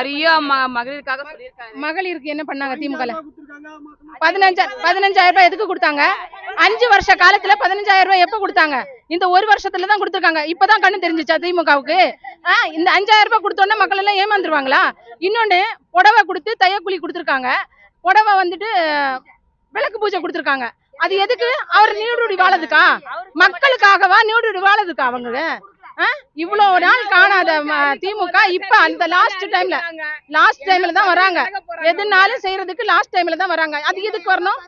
நிறைய மகளிருக்காக சொல்லியிருக்காங்க. மகளிருக்கு என்ன பண்ணாங்க திமுக? 15,000 ரூபாய் எதுக்கு கொடுத்தாங்க? 5 வருஷ காலத்துல 15,000 ரூபாய் எப்ப கொடுத்தாங்க? இந்த ஒரு வருஷத்துலதான் கொடுத்துருக்காங்க. இப்பதான் கண்ணு தெரிஞ்சிச்சா திமுகவுக்கு? இந்த 5,000 ரூபாய் கொடுத்தோன்னே மக்கள் எல்லாம் ஏமாந்துருவாங்களா? இன்னொன்னு புடவை கொடுத்து தையக்கூலி கொடுத்துருக்காங்க. புடவை வந்துட்டு விளக்கு பூஜை கொடுத்துருக்காங்க. அது எதுக்கு? அவர் நீடுடி வாழதுக்கா? மக்களுக்காகவா நீடுடி வாழதுக்கா? அவங்க இவ்வளவு நாள் காணாத திமுக இப்ப அந்த லாஸ்ட் டைம்ல தான் வராங்க. எதுனாலும் செய்யறதுக்கு லாஸ்ட் டைம்ல தான் வராங்க. அது எதுக்கு வரணும்?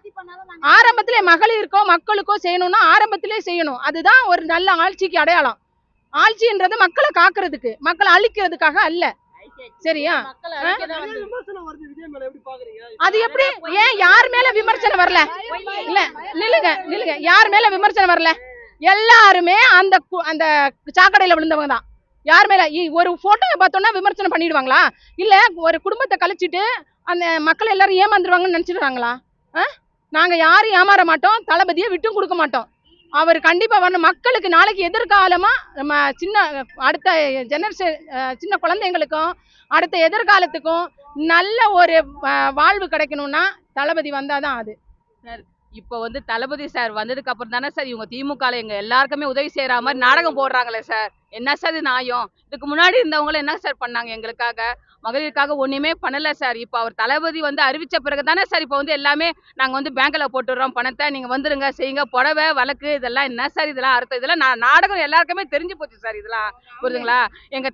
ஆரம்பத்திலே மகளிருக்கோ மக்களுக்கோ செய்யணும்னா ஆரம்பத்திலே செய்யணும். அதுதான் ஒரு நல்ல ஆட்சிக்கு அடையாளம். ஆட்சின்றது மக்களை காக்குறதுக்கு, மக்களை அழிக்கிறதுக்காக அல்ல. சரியா? அது எப்படி? ஏன் யார் மேல விமர்சனம் வரல? இல்ல நில்லுங்க, யார் மேல விமர்சனம் வரல? எல்லாருமே அந்த சாக்கடையில விழுந்தவங்க தான். யார் மேல ஒரு போட்டோ பார்த்தோம்னா விமர்சனம் பண்ணிடுவாங்களா? இல்ல ஒரு குடும்பத்தை கழிச்சிட்டு அந்த மக்கள் எல்லாரும் ஏமாந்துருவாங்கன்னு நினைச்சிடுறாங்களா? நாங்க யாரும் ஏமாற மாட்டோம், தளபதியை விட்டும் கொடுக்க மாட்டோம். அவர் கண்டிப்பா வரணும். மக்களுக்கு நாளைக்கு எதிர்காலமா நம்ம அடுத்த ஜெனரேஷன் சின்ன குழந்தைங்களுக்கும் அடுத்த எதிர்காலத்துக்கும் நல்ல ஒரு வாழ்வு கிடைக்கணும்னா தளபதி வந்தாதான் அது. இப்போ தளபதி சார் வந்ததுக்கு அப்புறம் தானே சார் இவங்க திமுக எங்க எல்லாருக்குமே உதவி செய்யற மாதிரி நாடகம் போடுறாங்களே சார். என்ன சார் இது நியாயம்? இதுக்கு முன்னாடி இருந்தவங்களும் என்ன சார் பண்ணாங்க? எங்களுக்காக மகளிருக்காக ஒண்ணுமே பண்ணல சார். இப்போ அவர் தளபதி அறிவிச்ச பிறகு தானே சார் இப்போ எல்லாமே நாங்க பேங்க்ல போட்டுடுறோம் பணத்தை, நீங்க வந்துருங்க செய்யுங்க, புடவை வழக்கு இதெல்லாம் என்ன சார்? இதெல்லாம் அர்த்தம் இதெல்லாம் நாடகம் எல்லாருக்குமே தெரிஞ்சு போச்சு சார். இதெல்லாம் புரியுதுங்களா? எங்க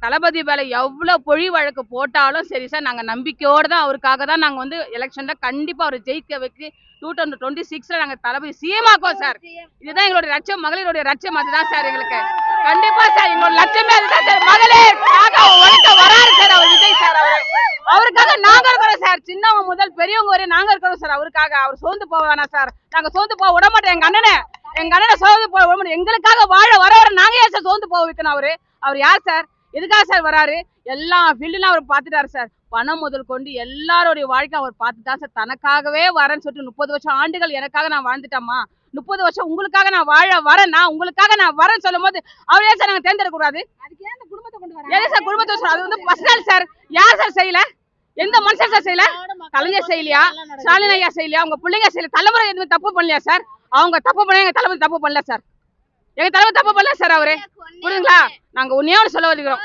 தளபதி மேல எவ்வளவு பொழி வழக்கு போட்டாலும் சரி சார், நாங்க நம்பிக்கையோடு தான் அவருக்காக தான் நாங்க எலெக்ஷன்ல கண்டிப்பா அவர் ஜெயிக்க வச்சு 2026 நாங்க தளபதி சிஎமாக்கோம் சார். இதுதான் எங்களுடைய லட்சியம், மகளிருடைய லட்சியம். அதுதான் சார் எங்களுக்கு கண்டிப்பா சார் எங்களோட லட்சியமே அதுதான் சார். மகளிருக்காக உழைக்க வராரு சார் அவர் விஜய் சார். அவருக்காக நாங்க இருக்கிறோம் சார். சின்னவங்க முதல் பெரியவங்க வரை நாங்க இருக்கிறோம் சார். அவருக்காக அவர் சோர்ந்து போக வேணாம் சார். நாங்க சோர்ந்து போக விட மாட்டோம். எங்க அண்ணனை சோர்ந்து போக விட மாட்டோம். எங்களுக்காக வாழ வர நாங்க ஏன் சார் சோர்ந்து போக வைக்கணும்? அவர் யார் சார்? எதுக்காக சார் வராரு? எல்லா ஃபீல்டுலாம் அவர் பார்த்துட்டாரு சார். பணம் முதல் கொண்டு எல்லாருடைய வாழ்க்கை அவர் பார்த்துட்டா சார். தனக்காகவே வரேன்னு சொல்லிட்டு 30 வருஷம் ஆண்டுகள் எனக்காக நான் வாழ்ந்துட்டேம்மா, 30 வருஷம் உங்களுக்காக நான் வாழ வரேன், நான் உங்களுக்காக நான் வரேன்னு சொல்லும் போது அவர் ஏன் சார் நாங்க தேர்ந்தெடுக்க கூடாது? ஏன் சார் குடும்பத்தை? அது பர்சனல் சார். யார் சார் செய்யல? எந்த மனுஷன் சார் செய்யல? கலைஞர் செய்யலையா? ஸ்டாலின் ஐயா செய்யலையா? உங்க பிள்ளைங்க செய்யல? தலைமுறை எதுவுமே தப்பு பண்ணலையா சார்? அவங்க தப்பு பண்ண எங்க தளபதி தப்பு பண்ணல சார். எங்க தலைவர் தப்பு பண்ணல சார். அவரு புரியுதுங்களா? நாங்க ஒன்னே ஒன்று சொல்ல வருகிறோம்.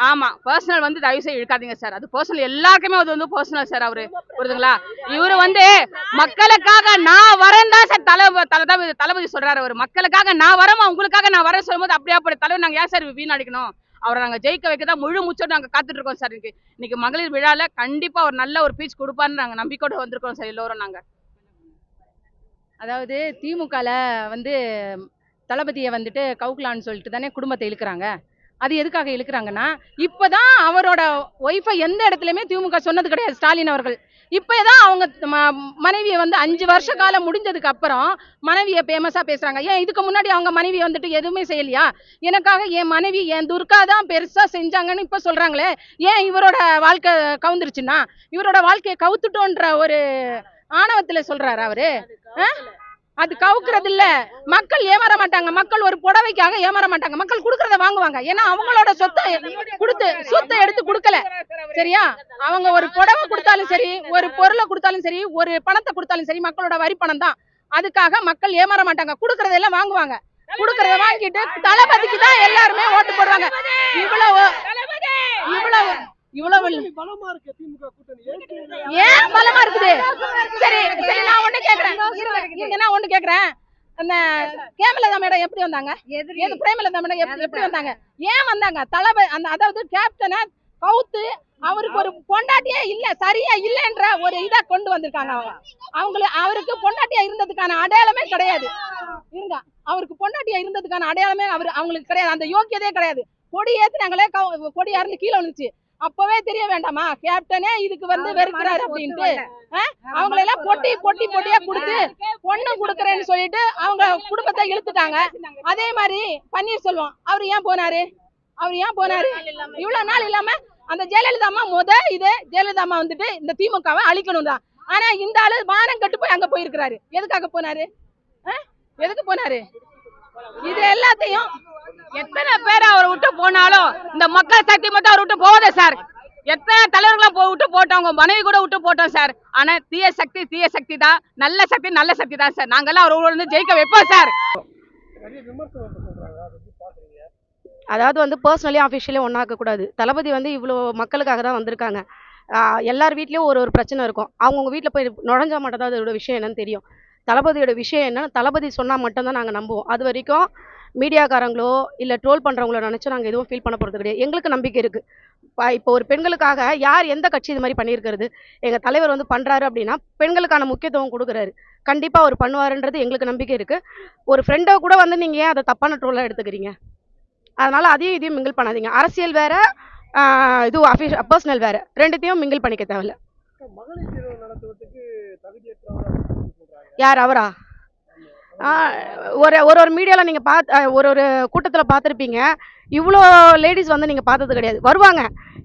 ஆமா, பர்சனல் தயவு செய்து இழுக்காதீங்க சார். அது பர்சனல் எல்லாருக்குமே அது பர்சனல் சார். அவரு புரியுதுங்களா? இவரு மக்களுக்காக நான் வரேன் தான் சார் தளபதி சொல்றாரு. அவர் மக்களுக்காக நான் வரேன், உங்களுக்காக நான் வரேன் சொல்லும் போது அப்படியே தலைவர் நாங்க ஏன் சார் வீணடிக்கணும்? அவரை நாங்க ஜெயிக்க வைக்கதான் முழு மூச்சோடு நாங்க காத்துட்டு இருக்கோம் சார். இன்னைக்கு மகளிர் விழால கண்டிப்பா ஒரு நல்ல ஒரு பீச் கொடுப்பாருன்னு நாங்க நம்பிக்கையோடு வந்திருக்கோம் சார் எல்லோரும். நாங்க அதாவது திமுகல தளபதியை கவுக்கலான்னு சொல்லிட்டு தானே குடும்பத்தை இழுக்கிறாங்க. அது எதுக்காக இழுக்கிறாங்கன்னா, இப்பதான் அவரோட ஒய்ஃபை எந்த இடத்துலயுமே திமுக சொன்னது கிடையாது ஸ்டாலின் அவர்கள். இப்பதான் அவங்க மனைவியை 5 வருஷ காலம் முடிஞ்சதுக்கு அப்புறம் மனைவியை ஃபேமஸா பேசுறாங்க. ஏன் இதுக்கு முன்னாடி அவங்க மனைவி எதுவுமே செய்யலையா? எனக்காக என் மனைவி என் துர்கா தான் பெருசா செஞ்சாங்கன்னு இப்ப சொல்றாங்களே. ஏன் இவரோட வாழ்க்கை கவுந்துருச்சுன்னா இவரோட வாழ்க்கையை கவுத்துட்டோன்ற ஒரு ஆணவத்துல சொல்றாரு அவரு. அது கவுக்குறது இல்ல. மக்கள் ஏமாற மாட்டாங்க. மக்கள் ஒரு புடவைக்காக ஏமாற மாட்டாங்க. மக்கள் குடுக்கறத வாங்குவாங்க. ஏன்னா அவங்களோட சொத்தை எடுத்து குடுக்கல. சரியா? அவங்க ஒரு புடவை கொடுத்தாலும் சரி, ஒரு பொருளை கொடுத்தாலும் சரி, ஒரு பணத்தை கொடுத்தாலும் சரி, மக்களோட வரி பணம் தான். அதுக்காக மக்கள் ஏமாற மாட்டாங்க. குடுக்கறதெல்லாம் வாங்குவாங்க. குடுக்கறத வாங்கிட்டு தளபதிக்கு தான் எல்லாருமே ஓட்டு போடுவாங்க. இவ்வளவு ஏன் பலமா இருக்குது? சரி, நான் ஒண்ணு கேக்குறேன். அந்த கேமலதா மேடம் எப்படி வந்தாங்க? பிரேமலதா மேடம் எப்படி வந்தாங்க? ஏன் வந்தாங்க? அதாவது கேப்டனை கவுத்து அவருக்கு ஒரு பொண்டாட்டியே இல்ல, சரியா இல்லைன்ற ஒரு இதா கொண்டு வந்திருக்காங்க. அவருக்கு பொண்டாட்டியா இருந்ததுக்கான அடையாளமே கிடையாது. அவருக்கு பொண்டாட்டியா இருந்ததுக்கான அடையாளமே அவங்களுக்கு கிடையாது. அந்த யோக்கியதே கிடையாது. கொடி ஏத்துனாங்களே, கொடி யாருன்னு கீழே வந்துச்சு. அப்பவே தெரிய வேண்டாமா கேப்டனே இதுக்கு வெறுக்கிறாரு அப்படின்ட்டு? அவங்களை எல்லாம் பொட்டியா கொடுத்து பொண்ணு கொடுக்கறேன்னு சொல்லிட்டு அவங்க குடும்பத்தை இழுத்துட்டாங்க. அதே மாதிரி பன்னீர்செல்வம் அவர் ஏன் போனாரு? இவ்வளவு நாள் இல்லாம அந்த ஜெயலலிதா அம்மா ஜெயலலிதா அம்மா இந்த திமுகவை அழிக்கணும் தான். ஆனா இந்த ஆளு வானம் கட்டு போய் அங்க போயிருக்கிறாரு. எதுக்காக போனாரு? எதுக்கு போனாரு? இது எல்லாத்தையும் எத்தனை பேர் அவரை விட்டு போனாலும் இந்த மக்கள் சக்தி மட்டும் அவர் விட்டு போவதே சார். எத்தனை தலைவர்கள்லாம் விட்டு போட்டோம், உங்க மனைவி கூட விட்டு போட்டோம் சார். ஆனா தீய சக்தி தான், நல்ல சக்தி தான் சார். நாங்கெல்லாம் அவரோட வந்து ஜெயிக்க வைப்போம் சார். அதாவது வந்து பர்சனலி அஃபிஷியலி ஒன்றாக்க கூடாது. தளபதி வந்து இவ்வளோ மக்களுக்காக தான் வந்திருக்காங்க. எல்லார் வீட்லேயும் ஒரு பிரச்சனை இருக்கும். அவங்கவுங்க வீட்டில் போய் நுழைஞ்சா மட்டும் தான் அதோட விஷயம் என்னன்னு தெரியும். தளபதியோட விஷயம் என்ன, தளபதி சொன்னால் மட்டும்தான் நாங்கள் நம்புவோம். அது வரைக்கும் மீடியாக்காரங்களோ இல்லை ட்ரோல் பண்ணுறவங்களோ நினச்சோ நாங்கள் எதுவும் ஃபீல் பண்ண போகிறது கிடையாது. எங்களுக்கு நம்பிக்கை இருக்குது. இப்போ ஒரு பெண்களுக்காக யார் எந்த கட்சி இது மாதிரி பண்ணியிருக்கிறது? எங்கள் தலைவர் வந்து பண்ணுறாரு அப்படின்னா பெண்களுக்கான முக்கியத்துவம் கொடுக்குறாரு. கண்டிப்பாக அவர் பண்ணுவாருன்றது எங்களுக்கு நம்பிக்கை இருக்குது. ஒரு ஃப்ரெண்டை கூட வந்து நீங்கள் ஏன் அதை தப்பான ட்ரோலாக எடுத்துக்கிறீங்க? அதனால் அதையும் இதையும் மிங்கிள் பண்ணாதீங்க. அரசியல் வேறு, இது பர்சனல் வேறு, ரெண்டுத்தையும் மிங்கிள் பண்ணிக்க தேவையில்ல. யார் அவரா? ஒரு மீடியாவில் நீங்கள் ஒரு கூட்டத்தில் பார்த்துருப்பீங்க. இவ்வளோ லேடிஸ் வந்து நீங்கள் பார்த்தது கிடையாது. வருவாங்க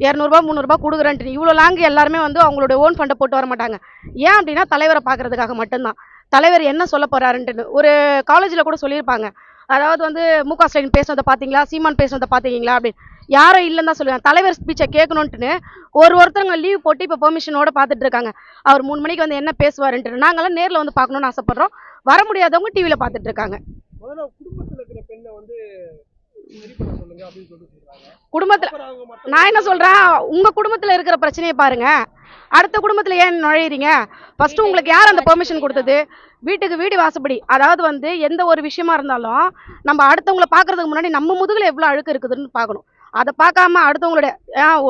200 300 கொடுக்குறேன்ட்டு. இவ்வளோ லாங்கு எல்லாருமே வந்து அவங்களோட ஓன் ஃபண்டை போட்டு வர மாட்டாங்க. ஏன் அப்படின்னா தலைவரை பார்க்கறதுக்காக மட்டும்தான். தலைவர் என்ன சொல்ல போகிறாருன்ட்டு ஒரு காலேஜில் கூட சொல்லியிருப்பாங்க. அதாவது வந்து முக ஸ்டாலின் பேசுனதை பார்த்தீங்களா, சீமான் பேசுனதை பார்த்தீங்களா அப்படின்னு. யாரும் இல்லைன்னு தான் சொல்லுவாங்க. தலைவர் ஸ்பீச்சை கேட்கணுன்ட்டுன்னு ஒருத்தவங்க லீவ் போட்டு இப்போ பெர்மிஷனோட பார்த்துட்டு இருக்காங்க. அவர் 3 மணிக்கு வந்து என்ன பேசுவாருன்ட்டு. நாங்களாம் நேரில் வந்து பார்க்கணுன்னு ஆசைப்படுறோம். வர முடியாதவங்க டிவியில் பார்த்துட்டு இருக்காங்க. குடும்பத்தில் நான் என்ன சொல்கிறேன், உங்கள் குடும்பத்தில் இருக்கிற பிரச்சனையை பாருங்க, அடுத்த குடும்பத்தில் ஏன் நுழையிறீங்க? ஃபர்ஸ்ட் உங்களுக்கு யார் அந்த பெர்மிஷன் கொடுத்தது? வீட்டுக்கு வீடு வாசப்படி. அதாவது வந்து எந்த ஒரு விஷயமா இருந்தாலும் நம்ம அடுத்தவங்கள பார்க்கறதுக்கு முன்னாடி நம்ம முதுகில் எவ்வளோ அழுக்கு இருக்குதுன்னு பார்க்கணும். அதை பார்க்காம அடுத்தவங்களுடைய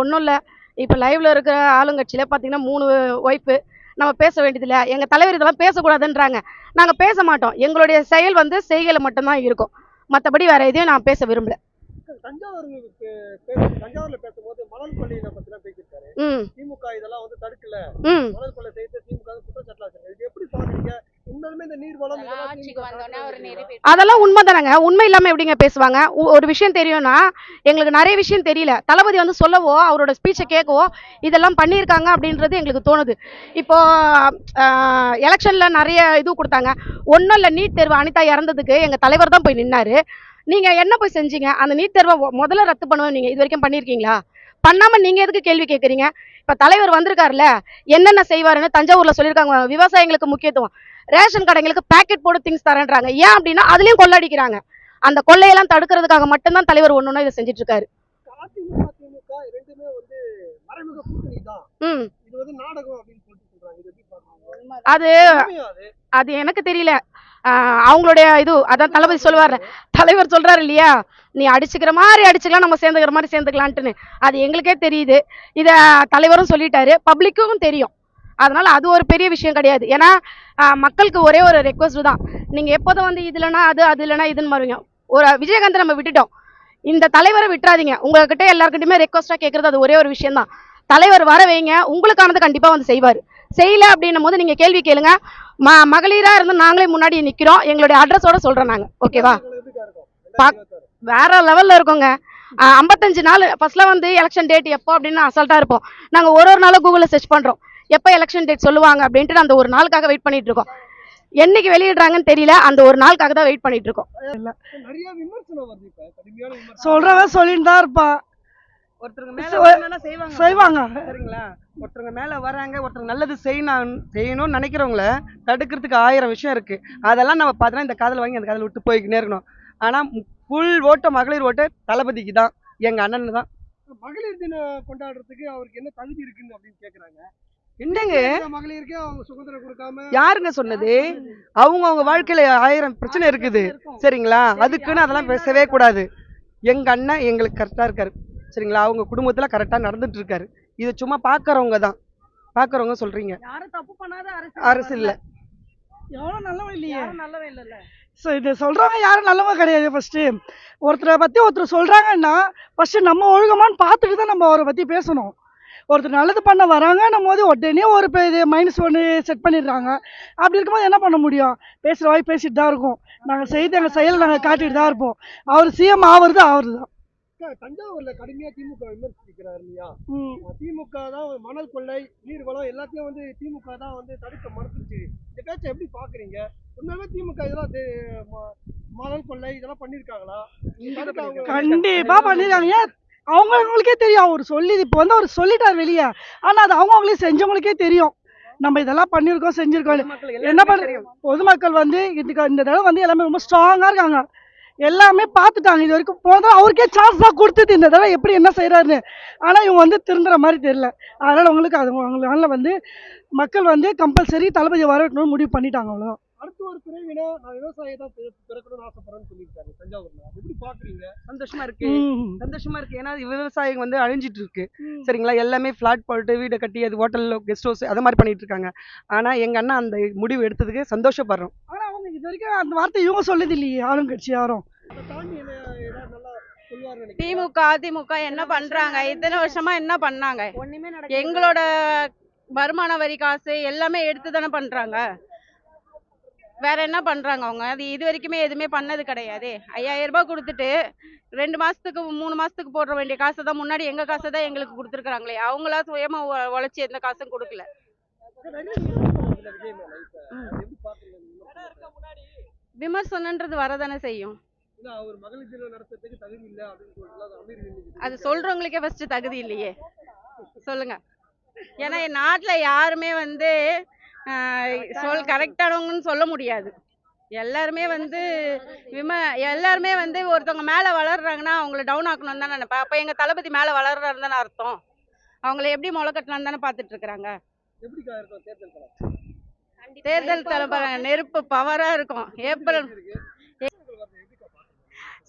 ஒன்றும் இல்லை. இப்போ லைவ்ல இருக்கிற ஆளுங்கட்சியில் பார்த்தீங்கன்னா 3 ஒய்ஃபு. நம்ம பேச வேண்டியதில்லை. எங்கள் தலைவர் இதெல்லாம் பேசக்கூடாதுன்றாங்க. நாங்கள் பேச மாட்டோம். எங்களுடைய செயல் வந்து செய்கையில் மட்டும்தான் இருக்கும். மற்றபடி வேற எதையும் நான் பேச விரும்பல. தஞ்சாவூர்ல பேசும்போது மணல் கொள்ளையில பத்தி பேசியிருக்காரு. திமுக இதெல்லாம் வந்து தடுக்கல, மணல் கொள்ளை செய்து திமுக குற்றச்சாட்டுல வச்சிருக்காரு. இது எப்படி பாக்குறீங்க? உண்மையுமே இந்த நீர்வளம் அதெல்லாம் உண்மைதானங்க. உண்மை இல்லாம எப்படிங்க பேசுவாங்க? ஒரு விஷயம் தெரியும்னா எங்களுக்கு நிறைய விஷயம் தெரியல. தளபதி வந்து சொல்லவோ அவரோட ஸ்பீச்சை கேட்கவோ இதெல்லாம் பண்ணியிருக்காங்க அப்படின்றது எங்களுக்கு தோணுது. இப்போ எலெக்ஷன்ல நிறைய இது கொடுத்தாங்க. ஒன்றும் இல்லை, நீட் தேர்வு அனிதா இறந்ததுக்கு எங்க தலைவர் தான் போய் நின்னாரு. நீங்க என்ன போய் செஞ்சீங்க? அந்த நீட் தேர்வை முதல்ல ரத்து பண்ணுவோம். நீங்க இது வரைக்கும் பண்ணிருக்கீங்களா? பண்ணாம நீங்க எதுக்கு கேள்வி கேட்குறீங்க? இப்ப தலைவர் வந்திருக்காருல்ல, என்னென்ன செய்வாருன்னு தஞ்சாவூர்ல சொல்லியிருக்காங்க. விவசாயிகளுக்கு முக்கியத்துவம், ரேஷன் கடைகளுக்கு பேக்கெட் போட்டு திங்ஸ் தரேன்றாங்க. ஏன் அப்படின்னா அதுலயும் கொள்ளடிக்கிறாங்க. அந்த கொள்ளையெல்லாம் தடுக்கிறதுக்காக மட்டும்தான் தலைவர் ஒன்னொன்னு இதை செஞ்சுட்டு இருக்காரு. அது எனக்கு தெரியல. அவங்களுடைய இது அதான் தளபதி சொல்லுவார். தலைவர் சொல்றாரு இல்லையா, நீ அடிச்சுக்கிற மாதிரி அடிச்சுக்கலாம், நம்ம சேர்ந்துக்கிற மாதிரி சேர்ந்துக்கலான்ட்டுன்னு. அது எங்களுக்கே தெரியுது. இதை தலைவரும் சொல்லிட்டாரு, பப்ளிக்கும் தெரியும். அதனால அது ஒரு பெரிய விஷயம் கிடையாது. ஏன்னா மக்களுக்கு ஒரே ஒரு ரெக்வஸ்ட் தான், நீங்க எப்போதும் வந்து இது இல்லைன்னா அது இல்லைன்னா இதுன்னு மாறுவீங்க. ஒரு விஜயகாந்த் நம்ம விட்டுட்டோம், இந்த தலைவரை விட்டுறாதீங்க. உங்ககிட்ட எல்லாருக்கிட்டையுமே ரெக்வஸ்டா கேட்கறது அது ஒரே ஒரு விஷயம் தான். தலைவர் வர வைங்க, உங்களுக்கானது கண்டிப்பா வந்து செய்வார். செய்யல அப்படின்னும் போது நீங்க கேள்வி கேளுங்க. மகளிரா இருந்து நாங்களே முன்னாடி நிக்கிறோம். எங்களுடைய அட்ரஸோட சொல்றோம் நாங்க. ஓகேவா? வேற லெவல்ல இருக்கோங்க. 55 நாள் ஃபர்ஸ்ட்ல வந்து எலெக்ஷன் டேட் எப்போ அப்படின்னு அசால்ட்டா இருப்போம். நாங்க ஒரு நாளும் கூகுள்ல சர்ச் பண்றோம், எப்போ எலெக்ஷன் டேட் சொல்லுவாங்க அப்படின்ட்டு. அந்த ஒரு நாளுக்காக வெயிட் பண்ணிட்டு இருக்கோம். என்னைக்கு வெளியிடுறாங்கன்னு தெரியல, அந்த ஒரு நாளுக்காக தான் வெயிட் பண்ணிட்டு இருக்கோம். சொல்றவன் சொல்லிட்டு தான் இருப்பான். ஒருத்தருங்க மேல செய்வாங்க சரிங்களா? ஒருத்தருங்க மேல வராங்க, ஒருத்தருங்க நல்லது செய்யணும்னு நினைக்கிறவங்கள தடுக்கிறதுக்கு 1000 விஷயம் இருக்கு. அதெல்லாம் நம்ம பார்த்தோன்னா இந்த காதல் வாங்கி அந்த காதல் விட்டு போய்க்கினே இருக்கணும். ஆனா ஃபுல் ஓட்டு மகளிர் ஓட்டு தளபதிக்கு தான், எங்க அண்ணன் தான். மகளிர் தினம் கொண்டாடுறதுக்கு அவருக்கு என்ன தகுதி இருக்குன்னு அப்படின்னு கேக்குறாங்க. என்னங்க மகளிருக்கு அவங்க சுதந்திரம் கொடுக்காம யாருங்க சொன்னது? அவங்க வாழ்க்கையில 1000 பிரச்சனை இருக்குது சரிங்களா? அதுக்குன்னு அதெல்லாம் பேசவே கூடாது. எங்க அண்ணன் எங்களுக்கு கரெக்டா இருக்காரு சரிங்களா? அவங்க குடும்பத்துல கரெக்டா நடந்துட்டு இருக்காரு. இது சும்மா பாக்குறவங்க தான், பாக்குறவங்க சொல்றீங்க. யாரும் தப்பு பண்ணாத அரசு இல்ல, யாரும் நல்லவன் இல்லையே. நல்லவே இல்ல. இது சொல்றவங்க யாரும் நல்லவங்க கிடையாது. ஃபர்ஸ்ட் ஒருத்தரை பத்தி ஒருத்தர் சொல்றாங்கன்னா ஃபர்ஸ்ட் நம்ம ஒழுக்கமான்னு பார்த்துட்டு தான் நம்ம அவரை பத்தி பேசணும். ஒருத்தர் நல்லது பண்ண வராங்க நம்ம போது உடனே ஒரு இது -1 செட் பண்ணிடுறாங்க. அப்படி இருக்கும்போது என்ன பண்ண முடியும்? பேசுகிற வாய் பேசிட்டு தான் இருக்கும். நாங்கள் செய்து எங்கள் செயல் நாங்கள் காட்டிட்டு தான் இருப்போம். அவர் சிஎம் ஆவறது அவர் தான். தஞ்சாவூர்ல கடுமையா திமுக விமர்சிக்கிறாரு இல்லையா? திமுக தான் மணல் கொள்ளை, நீர்வளம் எல்லாத்தையும் வந்து திமுக தான் வந்து தடுக்க மறுத்துச்சு. இந்த பேச்சை எப்படி பாக்குறீங்க? உண்மையாவே திமுக இதெல்லாம் மணல் கொள்ளை இதெல்லாம் பண்ணிருக்காங்களா? கண்டிப்பா பண்ணிருக்காங்க. அவங்களுக்கே தெரியும். அவர் சொல்லி இப்போ வந்து அவர் சொல்லிட்டார் வெளியே. ஆனால் அது அவங்களே செஞ்சவங்களுக்கே தெரியும். நம்ம இதெல்லாம் பண்ணியிருக்கோம், செஞ்சுருக்கோம். என்ன பண்ண பொதுமக்கள் வந்து இந்த தடவை வந்து எல்லாமே ரொம்ப ஸ்ட்ராங்காக இருக்காங்க. எல்லாமே பார்த்துட்டாங்க. இது வரைக்கும் போதும் அவருக்கே சான்ஸ் தான் கொடுத்தது இந்த தடவை எப்படி என்ன செய்கிறாருன்னு. ஆனால் இவங்க வந்து திருந்துற மாதிரி தெரியல. அதனால் அவங்களால வந்து மக்கள் வந்து கம்பல்சரி தளபதி வரணும்னு முடிவு பண்ணிட்டாங்க. அவ்வளோ. அடுத்த ஒரு பிறவினா நான் விவசாயி தான் பிறக்கணும்னு ஆசைப்படுறேன்னு சொல்லியிருக்காரு தஞ்சாவூர்ல. அது எப்படி பாக்குறீங்க? சந்தோஷமா இருக்கு. சந்தோஷமா இருக்கு. ஏன்னா விவசாயம் வந்து அழிஞ்சிட்டு இருக்கு. சரிங்களா? எல்லாமே ஃபிளாட் போட்டு வீடை கட்டி அது ஹோட்டல் கெஸ்ட் ஹவுஸ் அது மாதிரி பண்ணிட்டு இருக்காங்க. ஆனா எங்க அண்ணா அந்த முடிவு எடுத்ததுக்கு சந்தோஷப்படுறோம். ஆனால் அவங்க இது வரைக்கும் அந்த வார்த்தை இவங்க சொல்லுது இல்லையே ஆளுங்கட்சி யாரும். அதை தாண்டி என்ன ஏதாவது நல்லா சொல்லுவாருன்னு நினைக்கிறேன். திமுக அதிமுக என்ன பண்றாங்க? இத்தனை வருஷமா என்ன பண்ணாங்க? ஒண்ணுமே எங்களோட வருமான வரி காசு எல்லாமே எடுத்து தானே பண்றாங்க. வேற என்ன பண்றாங்க அவங்க? அது இது வரைக்குமே எதுவுமே பண்ணது கிடையாது. 5000 ரூபாய் கொடுத்துட்டு 2 மாசத்துக்கு 3 மாசத்துக்கு போட வேண்டிய காசை தான் முன்னாடி எங்க காசை தான் எங்களுக்கு கொடுத்துருக்காங்களே. அவங்களா சுயமா உழைச்சி எந்த காசும் கொடுக்கல. நிறைய விமர்சனம் வருதுல்ல விஜய் மேல இப்ப. அது எப்படி பாக்குறீங்க அந்த விமர்சனத்தை? விமர்சனன்றது வரதானே செய்யும். ஏன்னா அவர் மகளிர் தினம் நடத்துறதுக்கு தகுதி இல்லை அப்படின்னு சொல்லிட்டு அமீர் நின்னுக்கிட்டு அது சொல்றவங்களுக்கே ஃபர்ஸ்ட் தகுதி இல்லையே. சொல்லுங்க. ஏன்னா என் நாட்டுல யாருமே வந்து கரெக்டானவங்கன்னு சொல்ல முடியாது. எல்லாருமே வந்து எல்லாருமே வந்து ஒருத்தவங்க மேல வளர்றாங்கன்னா அவங்கள டவுன் ஆக்கணும்னு தான் நினைப்பேன். அப்ப எங்க தளபதி மேல வளர்றாருன்னு தானே அர்த்தம். அவங்கள எப்படி முளை கட்டலான்னு தானே பாத்துட்டு இருக்கிறாங்க. எப்படிக்கா இருக்கும் தேர்தல் களம்? தேர்தல் தலைவர் நெருப்பு பவரா இருக்கும். ஏப்ரல்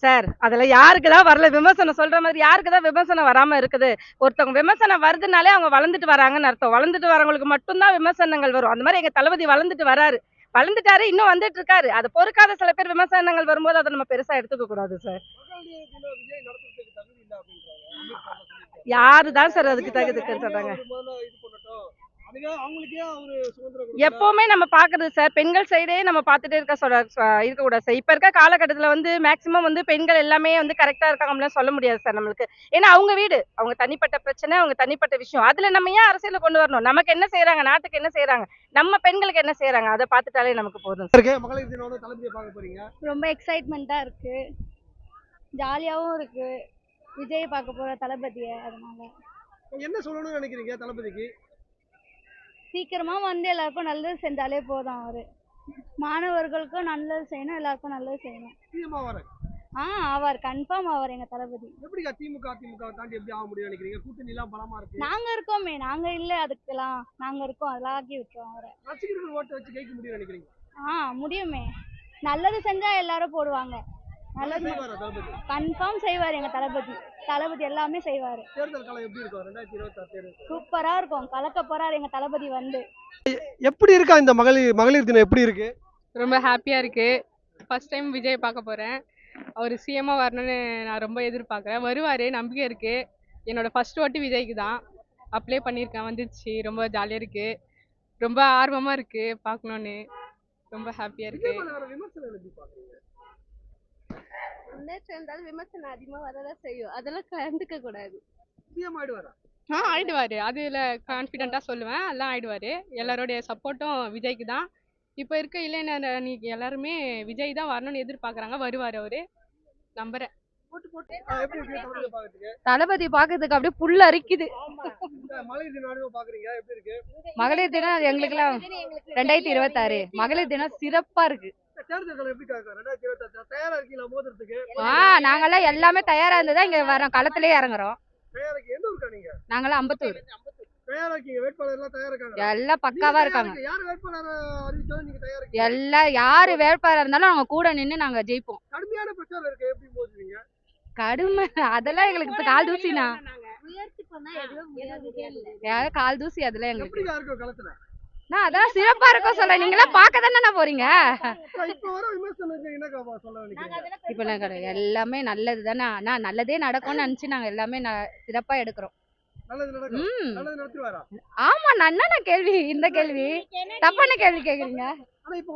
சார் அதுல யாருக்குதான் வரல விமர்சனம் சொல்ற மாதிரி யாருக்குதான் விமர்சனம் வராம இருக்குது? ஒருத்தவங்க விமர்சனம் வருதுனாலே அவங்க வளர்ந்துட்டு வராங்கன்னு அர்த்தம். வளர்ந்துட்டு வரவங்களுக்கு மட்டும்தான் விமர்சனங்கள் வரும். அந்த மாதிரி எங்க தளபதி வளர்ந்துட்டு வராரு, வளர்ந்துட்டாரு, இன்னும் வந்துட்டு இருக்காரு. அது பொறுக்காத சில பேர் விமர்சனங்கள் வரும்போது அதை நம்ம பெருசா எடுத்துக்க கூடாது சார். மகளிர் தினம் விஜய் நடத்துறதுக்கு தகுதி இல்லை அப்படின்றாங்க. அமீர் கான் சொல்லியிருக்காரு. யாருதான் சார் அதுக்கு தகுதிக்குன்னு சொல்றாங்க? அவர் முதல்ல இது பண்ணட்டும். அதுவே அவங்களுக்கே அவரு சுதந்திரம் கொடுக்கல. எப்பவுமே நம்ம பாக்குறது சார் பெண்கள் சைடே நம்ம பார்த்துட்டே இருக்கக்கூடாது சார். இப்ப இருக்க காலகட்டத்துல வந்து மேக்சிமம் வந்து பெண்கள் எல்லாமே வந்து கரெக்டா இருக்காங்க சொல்ல முடியாது சார் நம்மளுக்கு. ஏன்னா அவங்க வீடு, அவங்க தனிப்பட்ட பிரச்சனை, அவங்க தனிப்பட்ட விஷயம். அதுல நம்ம ஏன் அரசியல கொண்டு வரணும்? நமக்கு என்ன செய்யறாங்க, நாட்டுக்கு என்ன செய்யறாங்க, நம்ம பெண்களுக்கு என்ன செய்யறாங்க, அதை பார்த்துட்டாலே நமக்கு போதும். இருக்கு. மகளிர் தினம் வந்து தளபதியை பார்க்க போறீங்க. ரொம்ப எக்ஸைட்மெண்ட்டா இருக்கு, ஜாலியாவும் இருக்கு. விஜய் பார்க்க போற தளபதியை. அதனால என்ன சொல்லணும்னு நினைக்கிறீங்க தளபதிக்கு? சீக்கிரமா வந்து எல்லாருக்கும் நல்லது செஞ்சாலே போதும். அவரு மாணவர்களுக்கும் நல்லது செய்யணும், எல்லாருக்கும் நல்லது செய்யணும். சிஎம் ஆவாரு. அவர் கன்ஃபார்ம் ஆவார் எங்க தளபதி. எப்படிக்கா திமுக அதிமுக தாண்டி எப்படி ஆக முடியும் நினைக்கிறீங்க? கூட்டணி எல்லாம் பலமா இருக்கு. நாங்க இருக்கோமே, நாங்க இல்ல அதுக்கெல்லாம், நாங்க இருக்கோம். அதெல்லாம் ஆக்கி விட்டுறோம் அவரை. ரசிகர்கள் ஓட்டு வச்சு ஜெயிக்க முடியும் நினைக்கிறீங்க? முடியுமே. நல்லது செஞ்சா எல்லாரும் போடுவாங்க. நல்லது செய்வாரா தளபதி? கன்ஃபார்ம் செய்வார் எங்க தளபதி. தளபதி எல்லாமே செய்வாரு. தேர்தல் காலம் எப்படி இருக்கும் 2026 தேர்தல்? சூப்பரா இருக்கும். கலக்க போறாரு எங்க தளபதி வந்து. எப்படி இருக்கா இந்த மகளிர் தினம் எப்படி இருக்கு? ரொம்ப ஹாப்பியாக இருக்குது. ஃபர்ஸ்ட் டைம் விஜய் பார்க்க போகிறேன். அவர் சிஎம்மாக வரணும்னு நான் ரொம்ப எதிர்பார்க்குறேன். வருவார், நம்பிக்கை இருக்குது. என்னோட ஃபர்ஸ்ட் ஓட்டு விஜய்க்கு தான். அப்ளை பண்ணியிருக்கேன், வந்துடுச்சு. ரொம்ப ஜாலியாக இருக்குது, ரொம்ப ஆர்வமாக இருக்குது பார்க்கணுன்னு. ரொம்ப ஹாப்பியாக இருக்குது. விமர்சனம் எப்படி பாக்குறீங்க? முன்னேற்றம் இருந்தாலும் விமர்சனம் அதிகமா வரதான் செய்யும். அதெல்லாம் கண்டுக்க கூடாது. சிஎம் ஆயிடுவாரா? ஆயிடுவார், அதில் கான்ஃபிடென்ட்டாக சொல்லுவேன். எல்லாம் ஆயிடுவார். எல்லாரோடைய சப்போர்ட்டும் விஜய்க்கு தான். இப்போ இருக்க இளைஞர் எல்லாருமே விஜய் தான் வரணும்னு எதிர்பார்க்குறாங்க. வருவார் அவர், நம்புறேன். எப்படி இருக்கு தளபதியை பார்க்கறதுக்கு? தளபதி பாக்குறதுக்கு அப்படியே புல்ல அரிக்குது. மகளிர் தினம் பாக்குறீங்க எப்படி இருக்கு? மகளிர் தினம் எங்களுக்குலாம் 2026 மகளிர் தினம் சிறப்பா இருக்கு. தேர்தல் காலம் எப்படி காக்கா 2026 தயாரா இருக்கீங்களா மோதிரத்துக்கு? நாங்கெல்லாம் எல்லாமே தயாரா இருந்துதான் இங்க வரோம், களத்திலே இறங்குறோம். தயாரா இருக்கீங்க. எந்த ஊருக்கா நீங்க? நாங்கெல்லாம் அம்பத்தூர். தயாரா இருக்கீங்க. வேட்பாளர் எல்லாம் தயாரா இருக்காங்க. எல்லாம் பக்காவா இருக்காங்க. யார் வேட்பாளர் அறிவிச்சாலும் நீங்க தயாரா இருக்கீங்க. எல்லாம் யாரு வேட்பாளர் இருந்தாலும் அவங்க கூட நின்னு நாங்க ஜெயிப்போம். கடுமையான பிரச்சாரம் இருக்கு. எப்படி போடுவீங்க? கடுமை அதெல்லாம் எங்களுக்கு இப்ப கால் தூசினா முயற்சி பண்ணா எதுவும் முடியாததே இல்ல. யாரும் கால் தூசி அதெல்லாம் எங்களுக்கு. எப்படிக்கா இருக்கும் களத்துல? நான் அதான் சிறப்பா இருக்கும் சொல்றேன். நீங்க எல்லாம் பார்க்க தானே போறீங்க. இப்ப வர விமர்சனத்துக்கு என்னக்கா சொல்ல நினைக்கிறீங்க? இப்ப நாங்க எல்லாமே நல்லது தானே, ஆனா நல்லதே நடக்கும்னு நினைச்சு நாங்க எல்லாமே சிறப்பா எடுக்கிறோம். நல்லது நடக்கும். நல்லது நடத்துவாரா? ஆமா, நான் என்ன கேள்வி இந்த கேள்வி தப்பான கேள்வி கேக்குறீங்க. ஆனா இப்ப